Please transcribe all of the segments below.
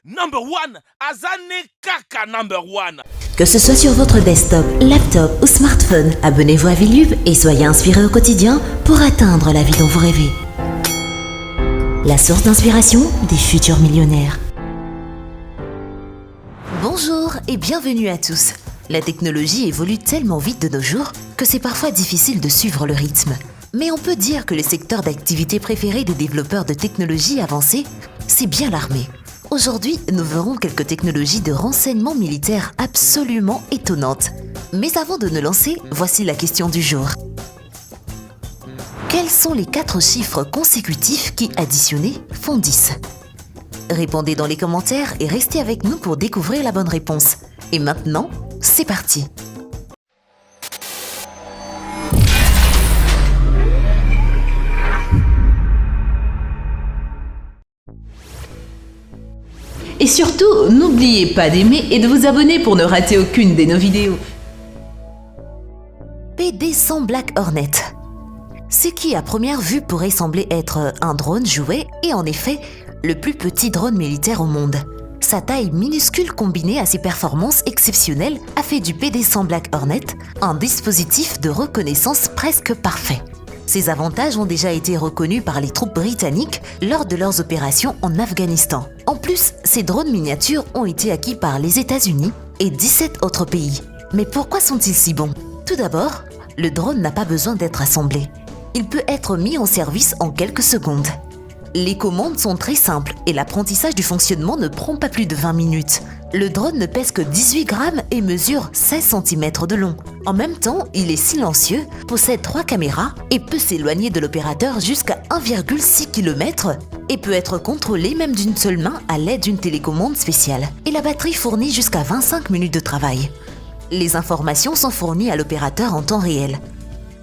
Number one, Azane Kaka number one. Que ce soit sur votre desktop, laptop ou smartphone, abonnez-vous à Vilube et soyez inspiré au quotidien pour atteindre la vie dont vous rêvez. La source d'inspiration des futurs millionnaires. Bonjour et bienvenue à tous. La technologie évolue tellement vite de nos jours que c'est parfois difficile de suivre le rythme. Mais on peut dire que le secteur d'activité préféré des développeurs de technologies avancées, c'est bien l'armée. Aujourd'hui, nous verrons quelques technologies de renseignement militaire absolument étonnantes. Mais avant de nous lancer, voici la question du jour. Quels sont les 4 chiffres consécutifs qui, additionnés, font 10 ? Répondez dans les commentaires et restez avec nous pour découvrir la bonne réponse. Et maintenant, c'est parti! Et surtout, n'oubliez pas d'aimer et de vous abonner pour ne rater aucune de nos vidéos. PD-100 Black Hornet. Ce qui à première vue pourrait sembler être un drone jouet est en effet le plus petit drone militaire au monde. Sa taille minuscule combinée à ses performances exceptionnelles a fait du PD-100 Black Hornet un dispositif de reconnaissance presque parfait. Ces avantages ont déjà été reconnus par les troupes britanniques lors de leurs opérations en Afghanistan. En plus, ces drones miniatures ont été acquis par les États-Unis et 17 autres pays. Mais pourquoi sont-ils si bons ? Tout d'abord, le drone n'a pas besoin d'être assemblé. Il peut être mis en service en quelques secondes. Les commandes sont très simples et l'apprentissage du fonctionnement ne prend pas plus de 20 minutes. Le drone ne pèse que 18 grammes et mesure 16 cm de long. En même temps, il est silencieux, possède 3 caméras et peut s'éloigner de l'opérateur jusqu'à 1,6 km et peut être contrôlé même d'une seule main à l'aide d'une télécommande spéciale. Et la batterie fournit jusqu'à 25 minutes de travail. Les informations sont fournies à l'opérateur en temps réel.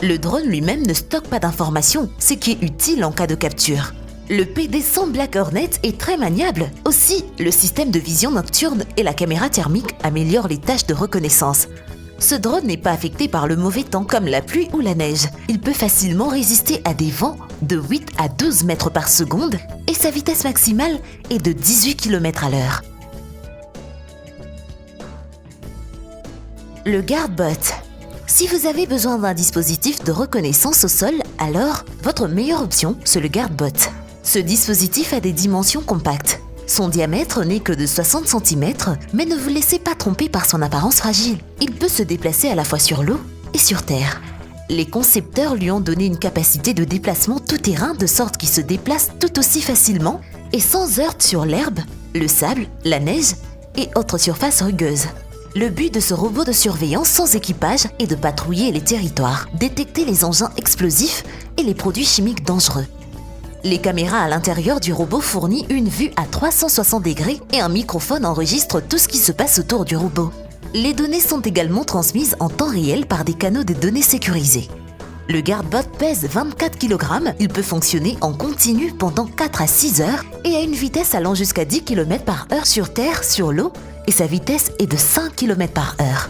Le drone lui-même ne stocke pas d'informations, ce qui est utile en cas de capture. Le PD-100 Black Hornet est très maniable. Aussi, le système de vision nocturne et la caméra thermique améliorent les tâches de reconnaissance. Ce drone n'est pas affecté par le mauvais temps comme la pluie ou la neige. Il peut facilement résister à des vents de 8 à 12 mètres par seconde et sa vitesse maximale est de 18 km à l'heure. Le GuardBot. Si vous avez besoin d'un dispositif de reconnaissance au sol, alors votre meilleure option, c'est le GuardBot. Ce dispositif a des dimensions compactes. Son diamètre n'est que de 60 cm, mais ne vous laissez pas tromper par son apparence fragile. Il peut se déplacer à la fois sur l'eau et sur terre. Les concepteurs lui ont donné une capacité de déplacement tout-terrain de sorte qu'il se déplace tout aussi facilement et sans heurts sur l'herbe, le sable, la neige et autres surfaces rugueuses. Le but de ce robot de surveillance sans équipage est de patrouiller les territoires, détecter les engins explosifs et les produits chimiques dangereux. Les caméras à l'intérieur du robot fournissent une vue à 360 degrés et un microphone enregistre tout ce qui se passe autour du robot. Les données sont également transmises en temps réel par des canaux de données sécurisés. Le GuardBot pèse 24 kg, il peut fonctionner en continu pendant 4 à 6 heures et a une vitesse allant jusqu'à 10 km/h sur terre, sur l'eau, et sa vitesse est de 5 km/h.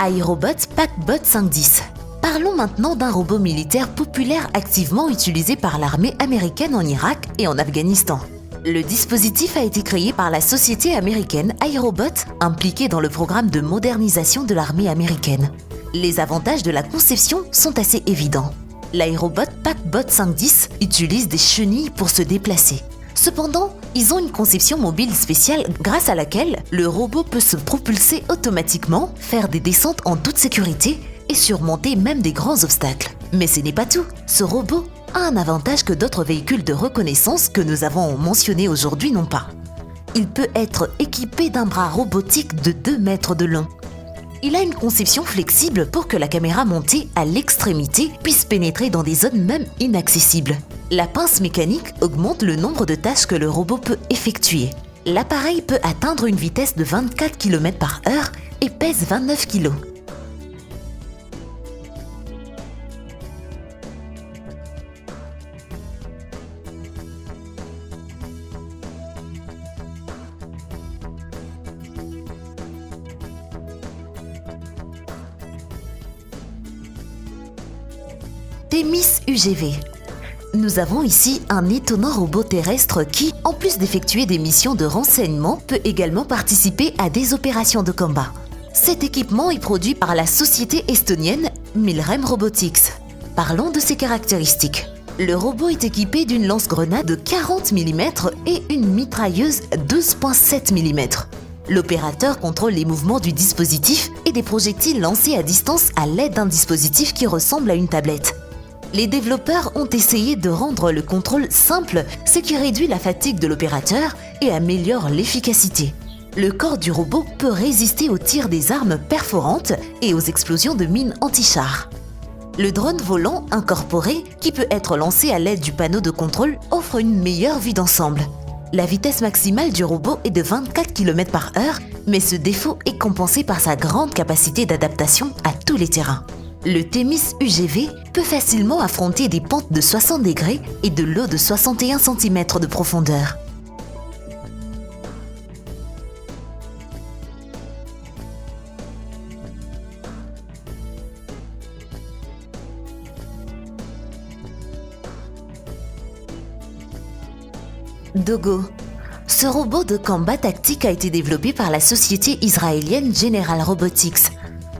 Aerobot PackBot 510. Parlons maintenant d'un robot militaire populaire activement utilisé par l'armée américaine en Irak et en Afghanistan. Le dispositif a été créé par la société américaine Aerobot, impliquée dans le programme de modernisation de l'armée américaine. Les avantages de la conception sont assez évidents. L'Aerobot PackBot 510 utilise des chenilles pour se déplacer. Cependant, ils ont une conception mobile spéciale grâce à laquelle le robot peut se propulser automatiquement, faire des descentes en toute sécurité et surmonter même des grands obstacles. Mais ce n'est pas tout. Ce robot a un avantage que d'autres véhicules de reconnaissance que nous avons mentionnés aujourd'hui n'ont pas. Il peut être équipé d'un bras robotique de 2 mètres de long. Il a une conception flexible pour que la caméra montée à l'extrémité puisse pénétrer dans des zones même inaccessibles. La pince mécanique augmente le nombre de tâches que le robot peut effectuer. L'appareil peut atteindre une vitesse de 24 km/h et pèse 29 kg. Thémis UGV. Nous avons ici un étonnant robot terrestre qui, en plus d'effectuer des missions de renseignement, peut également participer à des opérations de combat. Cet équipement est produit par la société estonienne Milrem Robotics. Parlons de ses caractéristiques. Le robot est équipé d'une lance-grenade de 40 mm et une mitrailleuse 12,7 mm. L'opérateur contrôle les mouvements du dispositif et des projectiles lancés à distance à l'aide d'un dispositif qui ressemble à une tablette. Les développeurs ont essayé de rendre le contrôle simple, ce qui réduit la fatigue de l'opérateur et améliore l'efficacité. Le corps du robot peut résister aux tirs des armes perforantes et aux explosions de mines anti-chars. Le drone volant incorporé, qui peut être lancé à l'aide du panneau de contrôle, offre une meilleure vue d'ensemble. La vitesse maximale du robot est de 24 km/h, mais ce défaut est compensé par sa grande capacité d'adaptation à tous les terrains. Le Thémis UGV peut facilement affronter des pentes de 60 degrés et de l'eau de 61 cm de profondeur. Dogo. Ce robot de combat tactique a été développé par la société israélienne General Robotics.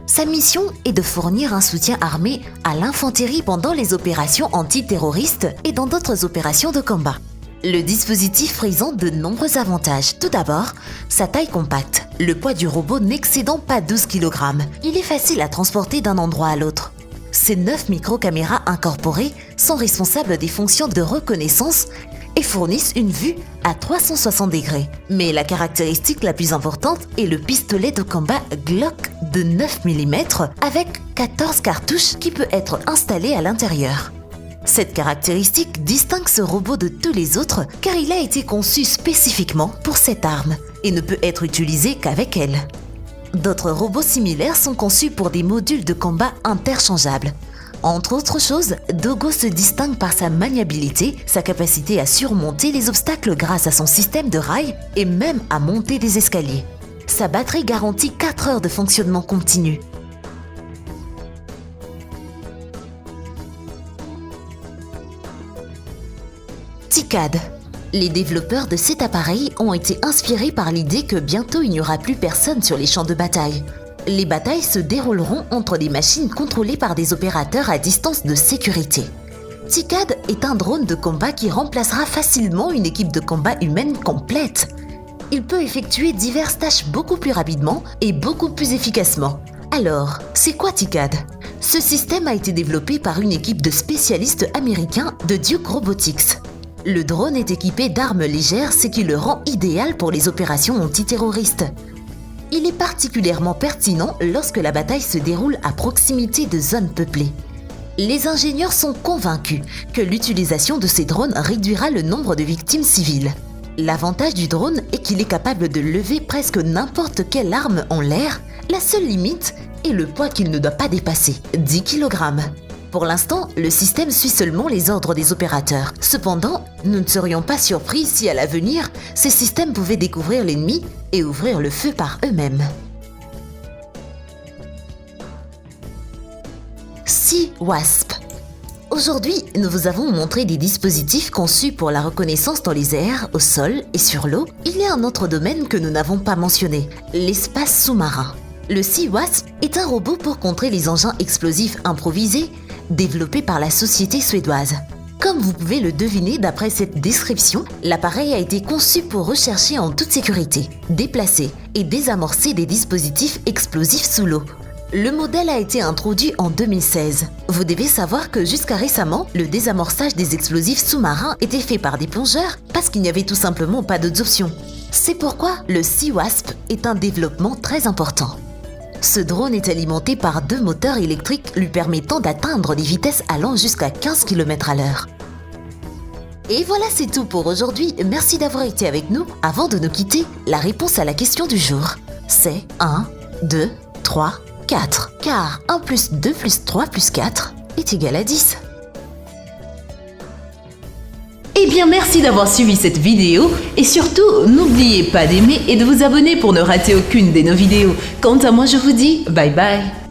Sa mission est de fournir un soutien armé à l'infanterie pendant les opérations antiterroristes et dans d'autres opérations de combat. Le dispositif présente de nombreux avantages. Tout d'abord, sa taille compacte, le poids du robot n'excédant pas 12 kg. Il est facile à transporter d'un endroit à l'autre. Ses 9 micro-caméras incorporées sont responsables des fonctions de reconnaissance et fournissent une vue à 360 degrés. Mais la caractéristique la plus importante est le pistolet de combat Glock de 9 mm avec 14 cartouches qui peut être installé à l'intérieur. Cette caractéristique distingue ce robot de tous les autres car il a été conçu spécifiquement pour cette arme et ne peut être utilisé qu'avec elle. D'autres robots similaires sont conçus pour des modules de combat interchangeables. Entre autres choses, Dogo se distingue par sa maniabilité, sa capacité à surmonter les obstacles grâce à son système de rails et même à monter des escaliers. Sa batterie garantit 4 heures de fonctionnement continu. TICAD. Les développeurs de cet appareil ont été inspirés par l'idée que bientôt il n'y aura plus personne sur les champs de bataille. Les batailles se dérouleront entre des machines contrôlées par des opérateurs à distance de sécurité. TICAD est un drone de combat qui remplacera facilement une équipe de combat humaine complète. Il peut effectuer diverses tâches beaucoup plus rapidement et beaucoup plus efficacement. Alors, c'est quoi TICAD ? Ce système a été développé par une équipe de spécialistes américains de Duke Robotics. Le drone est équipé d'armes légères, ce qui le rend idéal pour les opérations antiterroristes. Il est particulièrement pertinent lorsque la bataille se déroule à proximité de zones peuplées. Les ingénieurs sont convaincus que l'utilisation de ces drones réduira le nombre de victimes civiles. L'avantage du drone est qu'il est capable de lever presque n'importe quelle arme en l'air. La seule limite est le poids qu'il ne doit pas dépasser, 10 kg. Pour l'instant, le système suit seulement les ordres des opérateurs. Cependant, nous ne serions pas surpris si à l'avenir, ces systèmes pouvaient découvrir l'ennemi et ouvrir le feu par eux-mêmes. Sea Wasp. Aujourd'hui, nous vous avons montré des dispositifs conçus pour la reconnaissance dans les airs, au sol et sur l'eau. Il y a un autre domaine que nous n'avons pas mentionné, l'espace sous-marin. Le Sea Wasp est un robot pour contrer les engins explosifs improvisés développé par la société suédoise. Comme vous pouvez le deviner d'après cette description, l'appareil a été conçu pour rechercher en toute sécurité, déplacer et désamorcer des dispositifs explosifs sous l'eau. Le modèle a été introduit en 2016. Vous devez savoir que jusqu'à récemment, le désamorçage des explosifs sous-marins était fait par des plongeurs parce qu'il n'y avait tout simplement pas d'autres options. C'est pourquoi le Sea Wasp est un développement très important. Ce drone est alimenté par 2 moteurs électriques lui permettant d'atteindre des vitesses allant jusqu'à 15 km/h. Et voilà, c'est tout pour aujourd'hui. Merci d'avoir été avec nous. Avant de nous quitter, la réponse à la question du jour, c'est 1, 2, 3, 4. Car 1 plus 2 plus 3 plus 4 est égal à 10. Eh bien, merci d'avoir suivi cette vidéo et surtout, n'oubliez pas d'aimer et de vous abonner pour ne rater aucune de nos vidéos. Quant à moi, je vous dis bye bye.